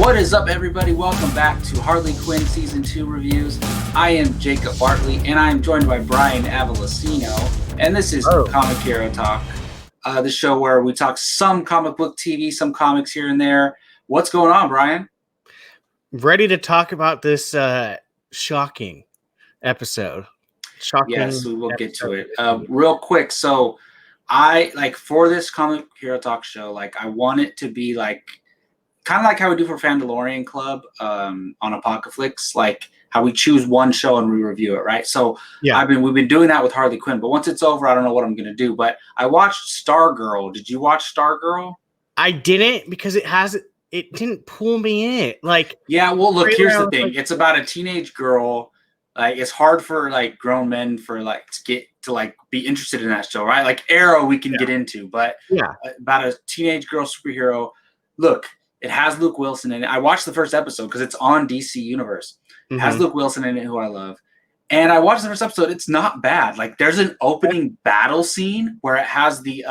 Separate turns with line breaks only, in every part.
What is up, everybody? Welcome back to Harley Quinn Season 2 reviews. I am Jacob Bartley, and I am joined by Brian Avalosino. And this is Comic Hero Talk, the show where we talk some comic book TV, some comics here and there. What's going on, Brian?
Ready to talk about this shocking episode.
Yes, we will get to it. Real quick, so for this Comic Hero Talk show, I want it to be kind of like how we do for Fandalorian Club on Apocalypse, like how we choose one show and we review it, right? So we've been doing that with Harley Quinn, but once it's over, I don't know what I'm going to do. But I watched Stargirl. Did you watch Stargirl?
I didn't because it didn't pull me in.
Look, here's the thing. It's about a teenage girl. It's hard for grown men to get to be interested in that show, right? Like Arrow, we can get into, but about a teenage girl superhero. Look, it has Luke Wilson in it. I watched the first episode because it's on DC Universe. It has Luke Wilson in it, who I love. And I watched the first episode. It's not bad. There's an opening battle scene where it has the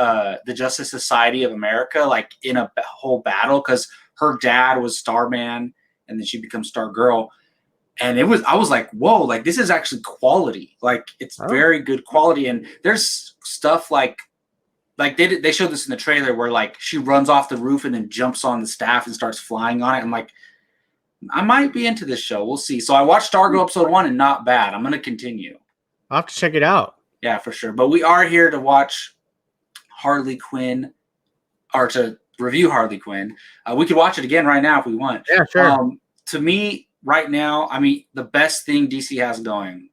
Justice Society of America in a whole battle because her dad was Starman and then she becomes Stargirl. And I was like, whoa, this is actually quality. It's very good quality. And there's stuff they showed this in the trailer where she runs off the roof and then jumps on the staff and starts flying on it. I'm like, I might be into this show. We'll see. So I watched Stargirl episode 1 and not bad. I'm going to continue.
I'll have to check it out. Yeah,
for sure. But we are here to watch Harley Quinn or to review Harley Quinn. We could watch it again right now if we want.
Yeah, sure.
To me, right now, the best thing DC has going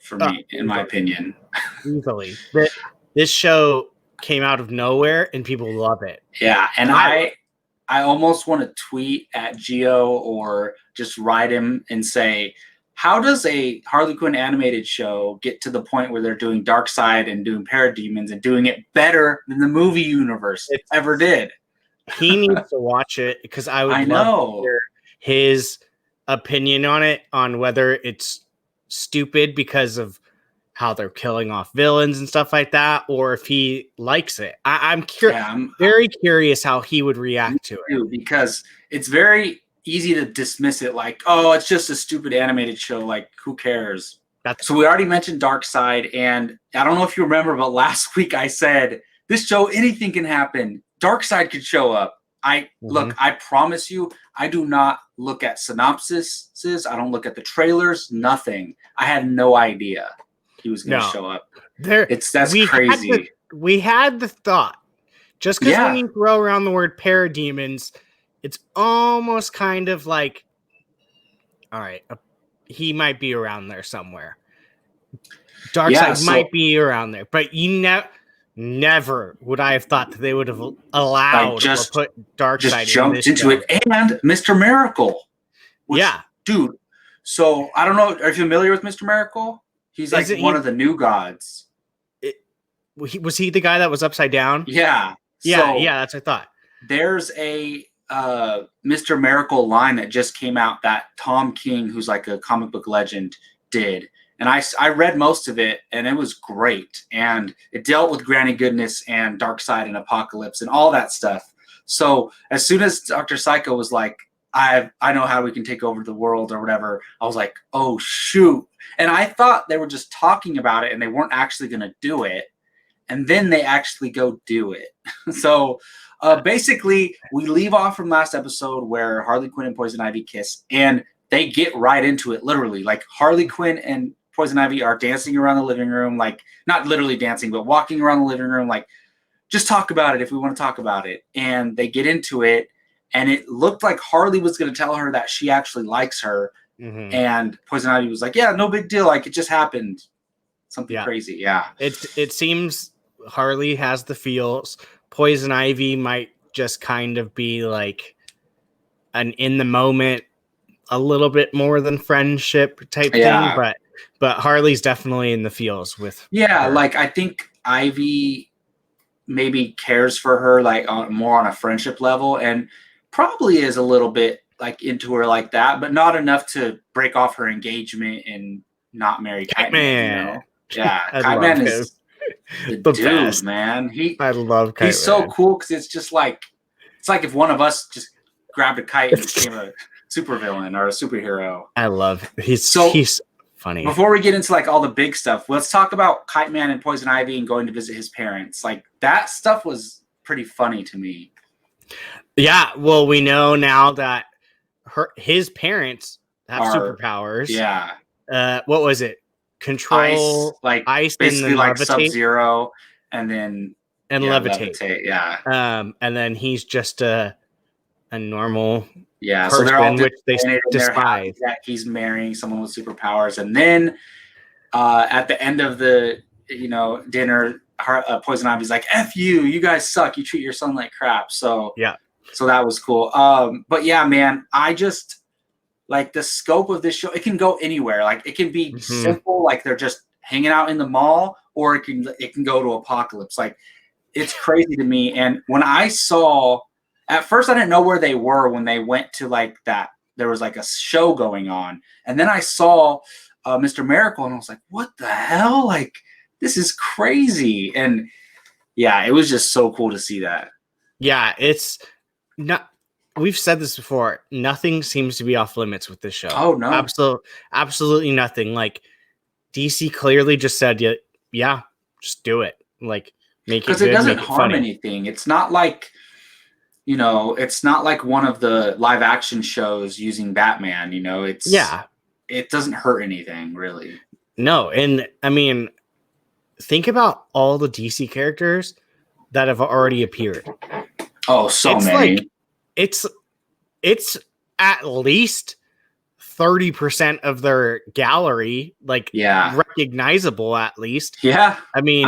for me, in my opinion.
Easily. This show came out of nowhere and people love it.
Yeah, and I almost want to tweet at Gio or just write him and say, how does a Harley Quinn animated show get to the point where they're doing Darkseid and doing Parademons and doing it better than the movie universe ever did?
He needs to watch it because I would love to hear his opinion on it, on whether it's stupid because of how they're killing off villains and stuff like that, or if he likes it. I'm very curious how he would react to it.
Because it's very easy to dismiss it it's just a stupid animated show. Who cares? So we already mentioned Darkseid, and I don't know if you remember, but last week I said, this show, anything can happen. Darkseid could show up. Look, I promise you, I do not look at synopsises. I don't look at the trailers, nothing. I had no idea he was going to show up. That's crazy.
We had the thought, just because when you throw around the word parademons, it's almost kind of all right, he might be around there somewhere. Darkseid might be around there, but never would I have thought that they would have allowed or put Darkseid
jumped
in this
into it. And Mr. Miracle. Dude. So I don't know. Are you familiar with Mr. Miracle? He's one of the new gods.
Was he the guy that was upside down?
Yeah.
That's what I thought.
There's a Mr. Miracle line that just came out that Tom King, who's a comic book legend, did. And I read most of it, and it was great. And it dealt with Granny Goodness and Darkseid and Apocalypse and all that stuff. So as soon as Dr. Psycho was like, I know how we can take over the world or whatever, I was like, oh, shoot. And I thought they were just talking about it and they weren't actually going to do it. And then they actually go do it. So basically, we leave off from last episode where Harley Quinn and Poison Ivy kiss, and they get right into it, literally. Harley Quinn and Poison Ivy are dancing around the living room, not literally dancing, but walking around the living room, just talk about it if we want to talk about it. And they get into it, and it looked like Harley was going to tell her that she actually likes her. Mm-hmm. And Poison Ivy was like, yeah, no big deal. It just happened. Something crazy. Yeah.
It seems Harley has the feels. Poison Ivy might just kind of be an in the moment, a little bit more than friendship type thing. But Harley's definitely in the feels with.
Yeah. Her. I think Ivy maybe cares for her, more on a friendship level, and probably is a little bit into her like that, but not enough to break off her engagement and not marry Kite Man. Yeah, Kite Man is the dude, best. Man.
I love Kite Man.
He's so cool because it's just it's if one of us just grabbed a kite and became a supervillain or a superhero.
I love he's funny.
Before we get into like all the big stuff, let's talk about Kite Man and Poison Ivy and going to visit his parents. Like that stuff was pretty funny to me.
Yeah, well, we know now that his parents have superpowers.
Yeah.
What was it? Control ice
basically
and
like
levitate.
Sub-Zero and levitate. Yeah.
And then he's just a normal
person,
so they're all which they despise.
That he's marrying someone with superpowers, and then at the end of the dinner, Poison Ivy's like, "F you, you guys suck. You treat your son like crap." So
yeah.
So that was cool. But yeah, man, I just like the scope of this show. It can go anywhere. Like it can be simple, like they're just hanging out in the mall, or it can go to apocalypse. Like it's crazy to me. And when I saw, at first I didn't know where they were when they went to like that. There was like a show going on, and then I saw Mr. Miracle, and I was like, "What the hell? Like this is crazy!" And yeah, it was just so cool to see that.
Yeah, it's not. We've said this before. Nothing seems to be off limits with this show.
Oh no,
absolutely nothing. Like DC clearly just said, yeah, just do it. Like make it, because it
doesn't harm anything. It's not like it's not like one of the live action shows using Batman. It doesn't hurt anything really.
No, and I mean, think about all the DC characters that have already appeared.
Oh, so many.
Like, it's at least 30% of their gallery, like recognizable at least.
Yeah.
I mean,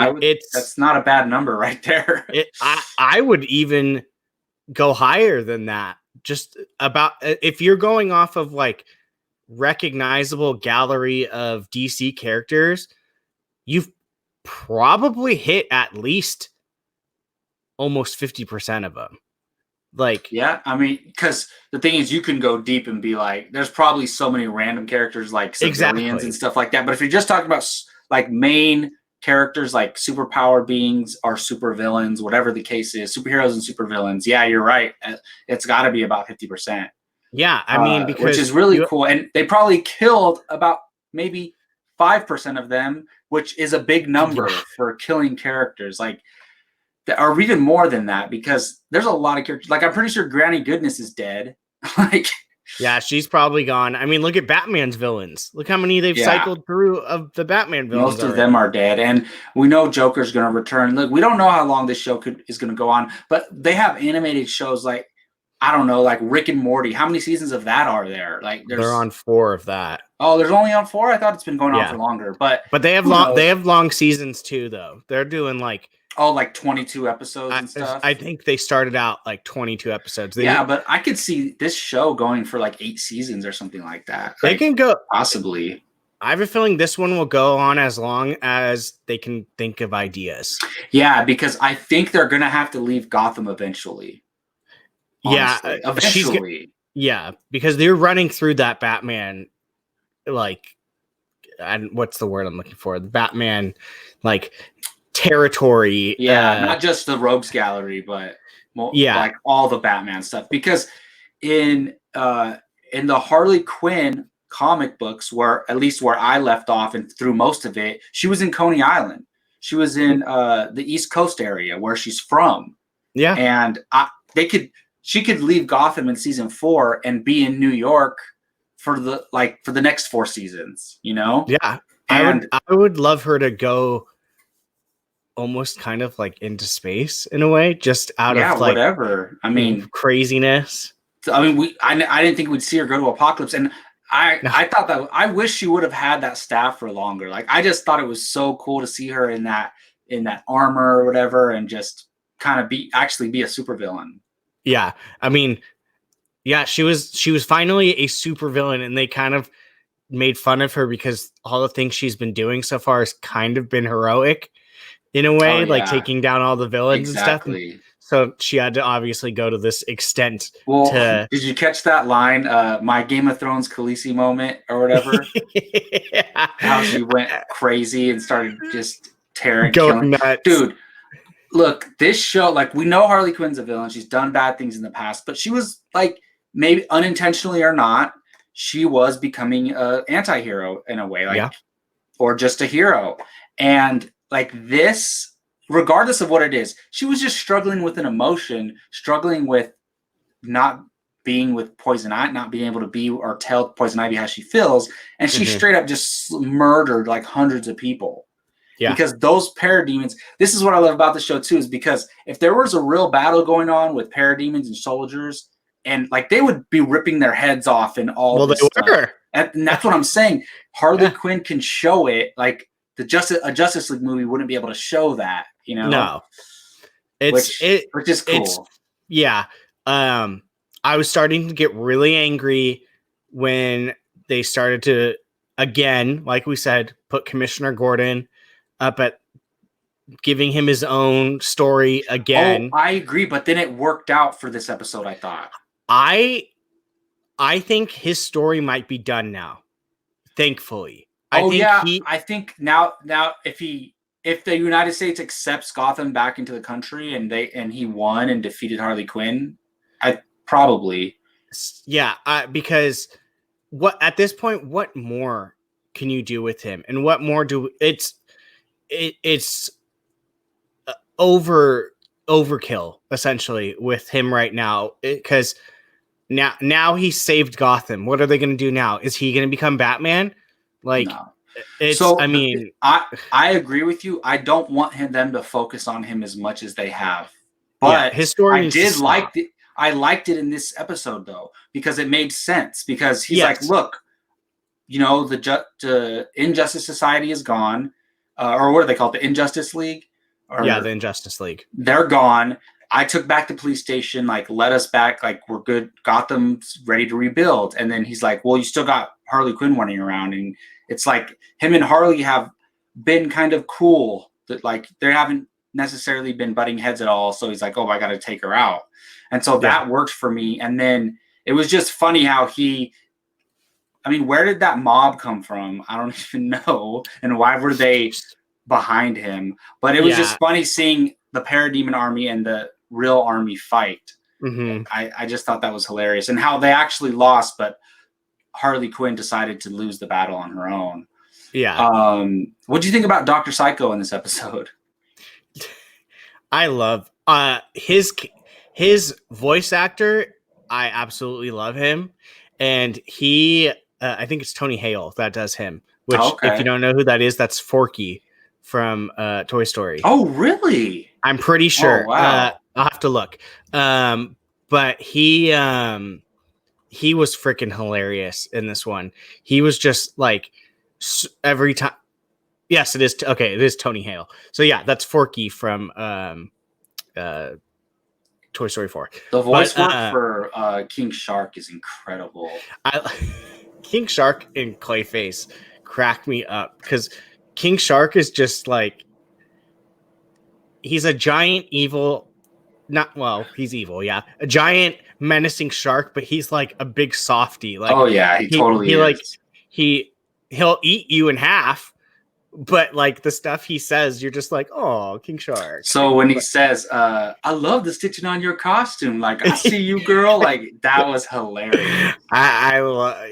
that's not a bad number right there.
I would even go higher than that. Just about if you're going off of like recognizable gallery of DC characters, you've probably hit at least almost 50% of them. Like,
yeah, I mean, because the thing is, you can go deep and be like, there's probably so many random characters like civilians and stuff like that. But if you're just talking about like main characters like superpower beings or supervillains, whatever the case is, superheroes and supervillains, yeah, you're right. It's got to be about 50%.
Yeah, I mean, because
which is really cool. And they probably killed about maybe 5% of them, which is a big number for killing characters. Like, or even more than that, because there's a lot of characters. Like, I'm pretty sure Granny Goodness is dead. Like,
yeah, she's probably gone. I mean, look at Batman's villains. Look how many they've cycled through of the Batman villains.
Most of them are dead, and we know Joker's going to return. Look, we don't know how long this show is going to go on, but they have animated shows like, I don't know, like Rick and Morty. How many seasons of that are there? Like,
they're on 4 of that.
Oh, there's only on 4. I thought it's been going on for longer, but
they have long seasons too, though. They're doing like.
Oh, like 22 episodes and stuff?
I think they started out like 22 episodes.
But I could see this show going for like 8 seasons or something like that.
They can go.
Possibly.
I have a feling this one will go on as long as they can think of ideas.
Yeah, because I think they're going to have to leave Gotham eventually. Honestly.
Yeah.
Eventually.
Because they're running through that Batman, like, what's the word I'm looking for? The Batman, like, territory.
Not just the Rogues Gallery, but like all the Batman stuff. Because in the Harley Quinn comic books, where at least where I left off and through most of it, she was in Coney Island. She was in the East Coast area where she's from. Yeah, and she could leave Gotham in season 4 and be in New York for the next 4 seasons.
Yeah, and I would love her to go almost kind of like into space in a way, just out of like
whatever. I mean,
craziness.
I mean, I didn't think we'd see her go to Apocalypse, and I thought that I wish she would have had that staff for longer. Like, I just thought it was so cool to see her in that armor or whatever, and just kind of be a supervillain.
Yeah, I mean, yeah, she was finally a supervillain, and they kind of made fun of her because all the things she's been doing so far has kind of been heroic. In a way, like taking down all the villains and stuff. So she had to obviously go to this extent.
Well, did you catch that line? My Game of Thrones Khaleesi moment or whatever? How she went crazy and started just killing
nuts.
Dude, look, this show, like, we know Harley Quinn's a villain. She's done bad things in the past, but she was like maybe unintentionally or not, she was becoming an anti-hero in a way, like, or just a hero. And like this, regardless of what it is, she was just struggling with an emotion, struggling with not being with Poison Ivy, not being able to be or tell Poison Ivy how she feels. And she straight up just murdered like hundreds of people. Yeah. Because those parademons, this is what I love about the show too, is because if there was a real battle going on with parademons and soldiers, and like they would be ripping their heads off and all this stuff. And that's what I'm saying. Harley Quinn can show it. Like a Justice League movie wouldn't be able to show that, you know?
No.
Which is cool.
Yeah. I was starting to get really angry when they started to, again, like we said, put Commissioner Gordon up at giving him his own story again.
Oh, I agree, but then it worked out for this episode, I thought. I
think his story might be done now. Thankfully.
I think now if the United States accepts Gotham back into the country and he won and defeated Harley Quinn, probably.
Yeah, because at this point, what more can you do with him? And what more it's overkill essentially with him right now, because now he saved Gotham. What are they going to do now? Is he going to become Batman? Like, no.
I agree with you. I don't want them to focus on him as much as they have, but
his story
I liked it in this episode though, because it made sense, because he's like, look, you know, the Injustice Society is gone, or what are they called? The Injustice League?
The Injustice League.
They're gone. I took back the police station, like, let us back, like, we're good. Gotham's ready to rebuild. And then he's like, well, you still got Harley Quinn running around. And it's like him and Harley have been kind of cool, that like they haven't necessarily been butting heads at all. So he's like, oh, I got to take her out. And so that worked for me. And then it was just funny how where did that mob come from? I don't even know. And why were they behind him? But it was just funny seeing the Parademon army and the real army fight.
Mm-hmm.
I just thought that was hilarious, and how they actually lost, but Harley Quinn decided to lose the battle on her own.
Yeah.
What do you think about Dr. Psycho in this episode?
I love his voice actor. I absolutely love him, and he I think it's Tony Hale that does him, which if you don't know who that is, that's Forky from Toy Story.
Oh, really?
I'm pretty sure.
Oh, wow.
I'll have to look. But he was freaking hilarious in this one. He was just like every time. Yes, it is. Okay, it is Tony Hale. So yeah, that's Forky from Toy Story 4.
The voice work for King Shark is incredible.
King Shark and Clayface crack me up, because King Shark is just like, he's a giant evil, he's evil, yeah. A giant menacing shark, but he's like a big softie. Like,
oh yeah, he totally is.
Like, he'll eat you in half, but like the stuff he says, you're just like, oh, King Shark.
So when he says, I love the stitching on your costume, like, I see you, girl, like, that was hilarious.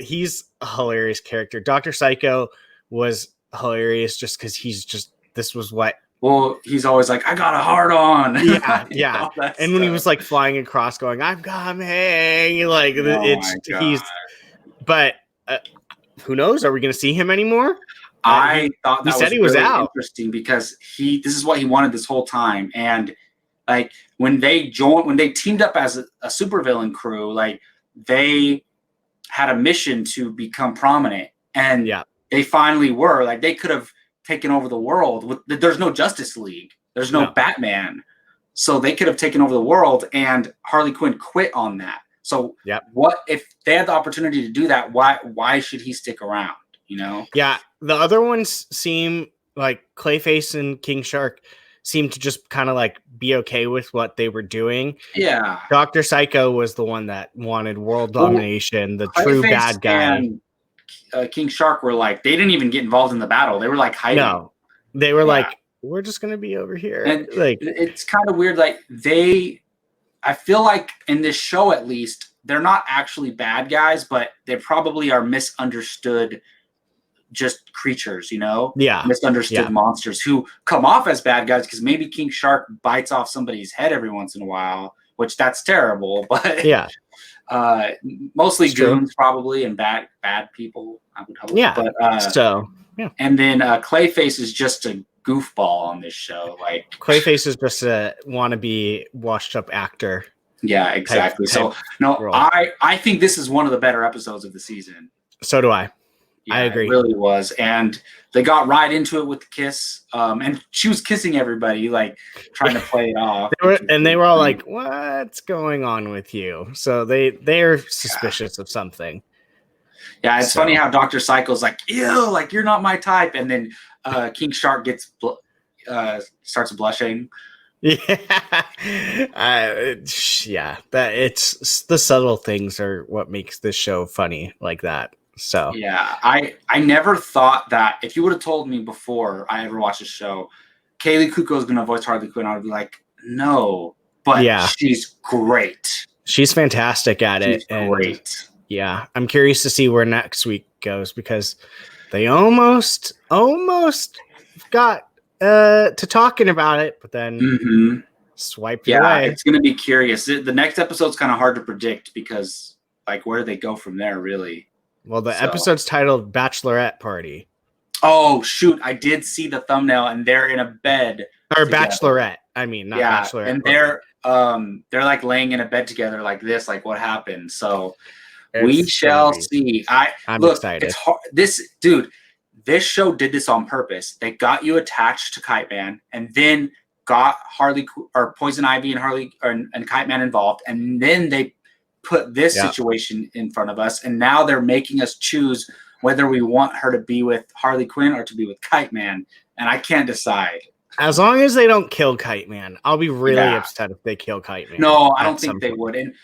He's a hilarious character. Dr. Psycho was hilarious just because this was what.
Well, he's always like, I got a heart on.
Yeah. And when he was like flying across going, I'm coming, like, but who knows? Are we going to see him anymore?
I thought that
he was
really
out.
Interesting, because this is what he wanted this whole time. And like when they teamed up as a supervillain crew, like they had a mission to become prominent, and they finally were. Like, they could have taken over the world. There's no Justice League. There's no Batman. So they could have taken over the world, and Harley Quinn quit on that. So what if they had the opportunity to do that? Why should he stick around? You know?
Yeah. The other ones seem like Clayface and King Shark seem to just kind of like be okay with what they were doing.
Yeah.
Dr. Psycho was the one that wanted world domination, the true bad guy.
And King Shark were like, they didn't even get involved in the battle. They were like hiding.
No, they were like, we're just going to be over here.
And
like,
it's kind of weird. Like I feel like in this show, at least, they're not actually bad guys, but they probably are misunderstood just creatures, misunderstood monsters who come off as bad guys because maybe King Shark bites off somebody's head every once in a while, which that's terrible. But mostly goons probably and bad people, I would hope.
Yeah.
But and then Clayface is just a goofball on this show. Like
Clayface is just a wannabe washed up actor.
Yeah, exactly. So no, I think this is one of the better episodes of the season.
So do I.
Yeah,
I agree.
It really was. And they got right into it with the kiss. And she was kissing everybody, like trying to play it off.
They were all like, what's going on with you? So they're suspicious of something.
Yeah, it's funny how Dr. Psycho's like, ew, like you're not my type. And then King Shark starts blushing.
That it's the subtle things are what makes this show funny like that. So
yeah, I never thought that if you would have told me before I ever watched the show, Kaylee Kuko is going to voice Harley Quinn, I would be like, no, but she's great.
She's fantastic at it.
Great.
Yeah, I'm curious to see where next week goes because they almost got to talking about it, but then swiped away.
It's going to be curious. The next episode's kind of hard to predict because, like, where do they go from there, really?
Well, the episode's titled Bachelorette Party.
Oh, shoot. I did see the thumbnail, and they're in a bed.
Or together. Bachelorette. I mean, not Bachelorette.
And they're like laying in a bed together like this, like what happened. So we shall see. I'm
excited.
It's hard. This show did this on purpose. They got you attached to Kite Man and then got Poison Ivy and Kite Man involved. And then they put this situation in front of us. And now they're making us choose whether we want her to be with Harley Quinn or to be with Kite Man. And I can't decide.
As long as they don't kill Kite Man, I'll be really upset if they kill Kite Man.
No, I don't think they would. And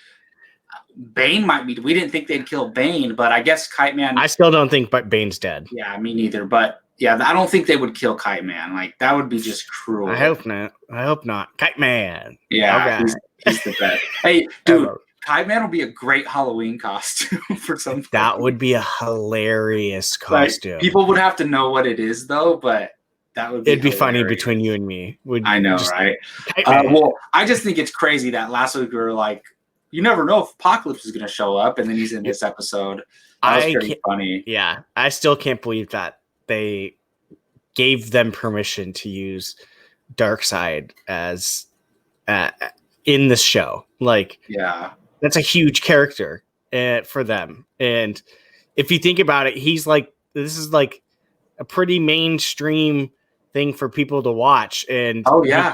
Bane might be. We didn't think they'd kill Bane, but I guess Kite Man.
I still don't think Bane's dead.
Yeah, me neither. But yeah, I don't think they would kill Kite Man. Like that would be just cruel.
I hope not. Kite Man.
Yeah, he's the best. Hey, dude, Kite Man will be a great Halloween costume for some.
That would be a hilarious costume.
Like, people would have to know what it is, though, but that would be.
It'd be funny between you and me.
I know, right? Well, I just think it's crazy that last week we were like, you never know if Apocalypse is going to show up, and then he's in this episode. That was pretty funny. Yeah,
I still can't believe that they gave them permission to use Darkseid as in this show. Like, that's a huge character for them. And if you think about it, this is like a pretty mainstream thing for people to watch. And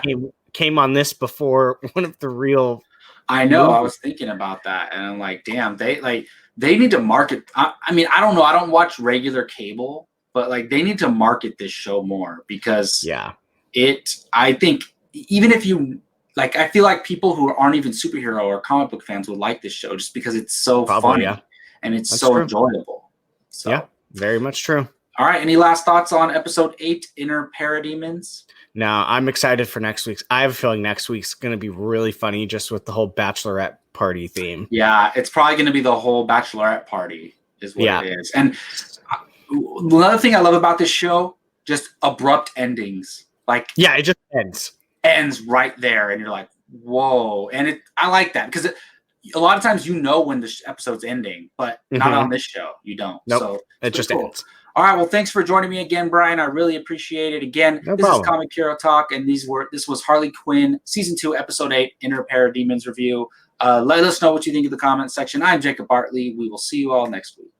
he came on this before one of the real.
I know. I was thinking about that, and I'm like, damn, they need to market. I mean, I don't know. I don't watch regular cable, but like they need to market this show more because I think even if you like, I feel like people who aren't even superhero or comic book fans would like this show just because it's so funny and it's That's true. Enjoyable. So
yeah, very much true.
All right. Any last thoughts on episode 8, Inner Parademons?
No, I'm excited for next week's. I have a feeling next week's going to be really funny just with the whole bachelorette party theme.
Yeah, it's probably going to be the whole bachelorette party is what it is. And another thing I love about this show, just abrupt endings. Like
it just ends
right there. And you're like, whoa. And I like that because a lot of times when the episode's ending, but not on this show. You don't.
Nope.
So
it just ends.
All right. Well, thanks for joining me again, Brian. I really appreciate it. Again, this is Comic Hero Talk, and this was Harley Quinn, Season 2, Episode 8, Inner Parademons review. Let us know what you think in the comments section. I'm Jacob Bartley. We will see you all next week.